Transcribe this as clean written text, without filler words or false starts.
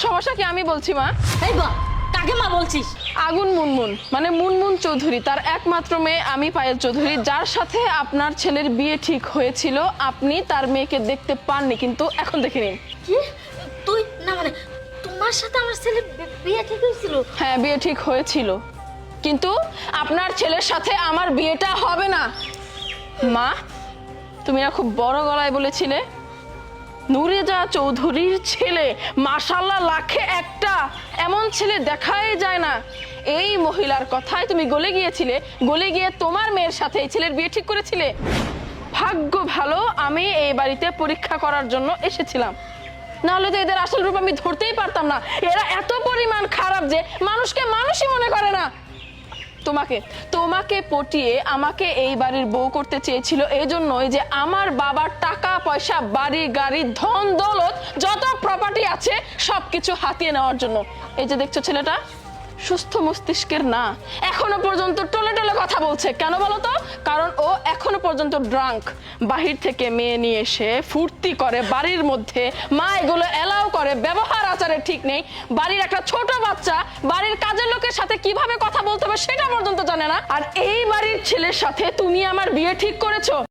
সমস্যা কি আমি বলছি মা। এই বা কাকে মা বলছিস? আগুন মুনমুন মানে মুনমুন চৌধুরী, তার একমাত্র মেয়ে আমি পায়েল চৌধুরী, যার সাথে আপনার ছেলের বিয়ে ঠিক হয়েছিল। আপনি তার মেয়েকে দেখতে পাননি, কিন্তু এখন দেখে নিন। কি তুই না মানে তোমার সাথে আমার ছেলে বিয়ে ঠিক হয়েছিল? হ্যাঁ, বিয়ে ঠিক হয়েছিল, কিন্তু আপনার ছেলের সাথে আমার বিয়েটা হবে না। মা, তুমি না খুব বড় গলায় বলেছিলে নুরেজা চৌধুরীর ছেলে মাশাআল্লাহ লাখে একটা, এমন ছেলে দেখাই যায় না। এই মহিলার কথায় তুমি গলে গিয়েছিলে, গলে গিয়ে তোমার মেয়ের সাথে এই ছেলের বিয়ে ঠিক করেছিলে। ভাগ্য ভালো আমি এই বাড়িতে পরীক্ষা করার জন্য এসেছিলাম, নাহলে তো এদের আসল রূপ আমি ধরতেই পারতাম না। এরা এত পরিমাণ খারাপ যে মানুষকে মানুষই মনে করে না। তোমাকে তোমাকে পটিয়ে আমাকে এই বাড়ির বউ করতে চেয়েছিল এই জন্যই যে আমার বাবার টাকা পয়সা, বাড়ি গাড়ি, ধন দৌলত, যত প্রপার্টি আছে সবকিছু হাতিয়ে নেওয়ার জন্য। এই যে দেখছো ছেলেটা সুস্থ মস্তিষ্কের না, এখনো পর্যন্ত টলে টলে কথা বলছে। কেন বলো তো? কারণ ও এখনো পর্যন্ত ড্রাঙ্ক। বাহির থেকে মেয়ে নিয়ে এসে ফুর্তি করে বাড়ির মধ্যে, মা এগুলো এলাও করে, ব্যবহার আচারে ঠিক নেই। বাড়ির একটা ছোট বাচ্চা বাড়ির কাজের লোকের সাথে কিভাবে কথা বলতে হবে সেটা পর্যন্ত জানে না। আর এই বাড়ির ছেলের সাথে তুমি আমার বিয়ে ঠিক করেছো।